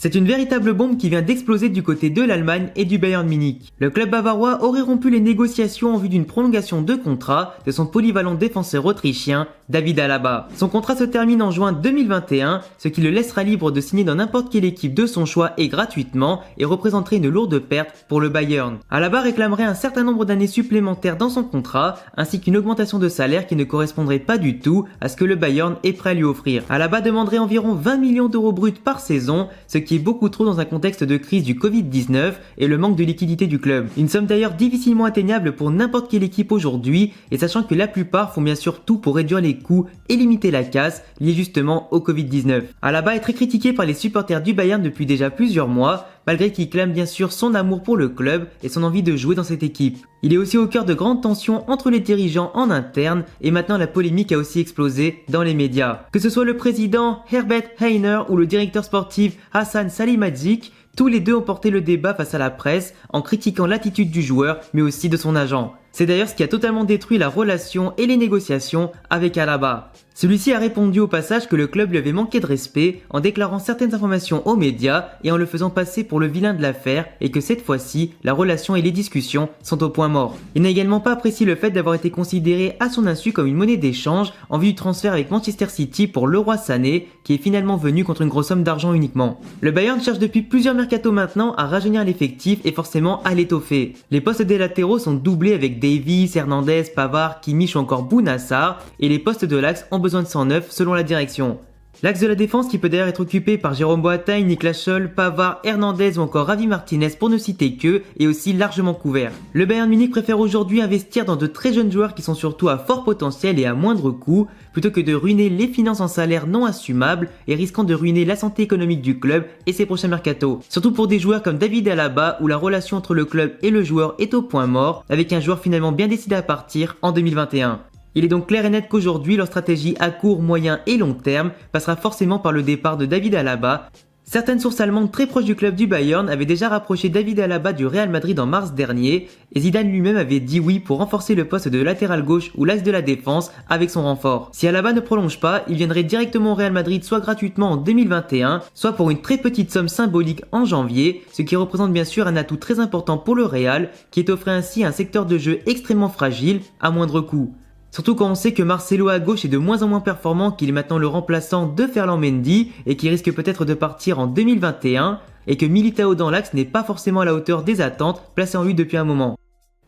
C'est une véritable bombe qui vient d'exploser du côté de l'Allemagne et du Bayern Munich. Le club bavarois aurait rompu les négociations en vue d'une prolongation de contrat de son polyvalent défenseur autrichien David Alaba. Son contrat se termine en juin 2021, ce qui le laissera libre de signer dans n'importe quelle équipe de son choix et gratuitement et représenterait une lourde perte pour le Bayern. Alaba réclamerait un certain nombre d'années supplémentaires dans son contrat ainsi qu'une augmentation de salaire qui ne correspondrait pas du tout à ce que le Bayern est prêt à lui offrir. Alaba demanderait environ 20 millions d'euros bruts par saison, ce qui est beaucoup trop dans un contexte de crise du Covid-19 et le manque de liquidité du club. Une somme d'ailleurs difficilement atteignable pour n'importe quelle équipe aujourd'hui, et sachant que la plupart font bien sûr tout pour réduire les coûts et limiter la casse liée justement au Covid-19. Alaba est très critiqué par les supporters du Bayern depuis déjà plusieurs mois, malgré qu'il clame bien sûr son amour pour le club et son envie de jouer dans cette équipe. Il est aussi au cœur de grandes tensions entre les dirigeants en interne et maintenant la polémique a aussi explosé dans les médias. Que ce soit le président Herbert Hainer ou le directeur sportif Hassan Salihamidzic, tous les deux ont porté le débat face à la presse en critiquant l'attitude du joueur mais aussi de son agent. C'est d'ailleurs ce qui a totalement détruit la relation et les négociations avec Alaba. Celui-ci a répondu au passage que le club lui avait manqué de respect en déclarant certaines informations aux médias et en le faisant passer pour le vilain de l'affaire et que cette fois-ci, la relation et les discussions sont au point mort. Il n'a également pas apprécié le fait d'avoir été considéré à son insu comme une monnaie d'échange en vue du transfert avec Manchester City pour Leroy Sané qui est finalement venu contre une grosse somme d'argent uniquement. Le Bayern cherche depuis plusieurs mercatos maintenant à rajeunir l'effectif et forcément à l'étoffer. Les postes des latéraux sont doublés avec Davies, Hernandez, Pavard, Kimmich ou encore Bounassar et les postes de l'axe ont besoin de 109 selon la direction. L'axe de la défense qui peut d'ailleurs être occupé par Jérôme Boateng, Niklas Scholl, Pavard, Hernandez ou encore Javi Martinez pour ne citer que est aussi largement couvert. Le Bayern Munich préfère aujourd'hui investir dans de très jeunes joueurs qui sont surtout à fort potentiel et à moindre coût plutôt que de ruiner les finances en salaire non assumables et risquant de ruiner la santé économique du club et ses prochains mercatos. Surtout pour des joueurs comme David Alaba où la relation entre le club et le joueur est au point mort avec un joueur finalement bien décidé à partir en 2021. Il est donc clair et net qu'aujourd'hui, leur stratégie à court, moyen et long terme passera forcément par le départ de David Alaba. Certaines sources allemandes très proches du club du Bayern avaient déjà rapproché David Alaba du Real Madrid en mars dernier et Zidane lui-même avait dit oui pour renforcer le poste de latéral gauche ou l'axe de la défense avec son renfort. Si Alaba ne prolonge pas, il viendrait directement au Real Madrid soit gratuitement en 2021, soit pour une très petite somme symbolique en janvier, ce qui représente bien sûr un atout très important pour le Real qui est offert ainsi à un secteur de jeu extrêmement fragile à moindre coût. Surtout quand on sait que Marcelo à gauche est de moins en moins performant, qu'il est maintenant le remplaçant de Ferland Mendy et qu'il risque peut-être de partir en 2021 et que Militao dans l'axe n'est pas forcément à la hauteur des attentes placées en lui depuis un moment.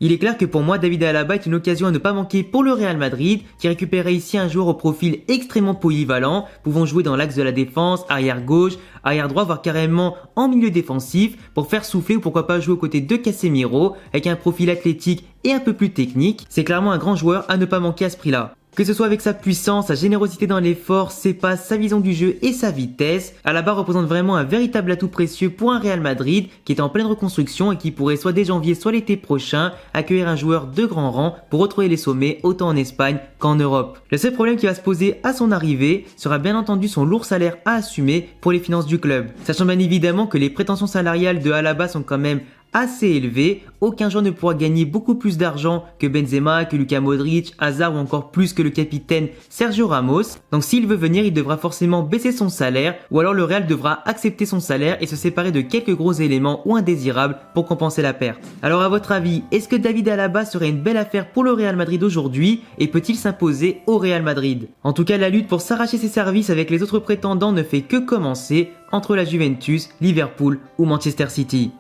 Il est clair que pour moi, David Alaba est une occasion à ne pas manquer pour le Real Madrid, qui récupérait ici un joueur au profil extrêmement polyvalent, pouvant jouer dans l'axe de la défense, arrière gauche, arrière droit, voire carrément en milieu défensif, pour faire souffler ou pourquoi pas jouer aux côtés de Casemiro, avec un profil athlétique et un peu plus technique. C'est clairement un grand joueur à ne pas manquer à ce prix-là. Que ce soit avec sa puissance, sa générosité dans l'effort, ses passes, sa vision du jeu et sa vitesse, Alaba représente vraiment un véritable atout précieux pour un Real Madrid qui est en pleine reconstruction et qui pourrait soit dès janvier soit l'été prochain accueillir un joueur de grand rang pour retrouver les sommets autant en Espagne qu'en Europe. Le seul problème qui va se poser à son arrivée sera bien entendu son lourd salaire à assumer pour les finances du club. Sachant bien évidemment que les prétentions salariales de Alaba sont quand même assez élevé, aucun joueur ne pourra gagner beaucoup plus d'argent que Benzema, que Luka Modric, Hazard ou encore plus que le capitaine Sergio Ramos. Donc s'il veut venir, il devra forcément baisser son salaire ou alors le Real devra accepter son salaire et se séparer de quelques gros éléments ou indésirables pour compenser la perte. Alors à votre avis, est-ce que David Alaba serait une belle affaire pour le Real Madrid aujourd'hui et peut-il s'imposer au Real Madrid? En tout cas, la lutte pour s'arracher ses services avec les autres prétendants ne fait que commencer entre la Juventus, Liverpool ou Manchester City.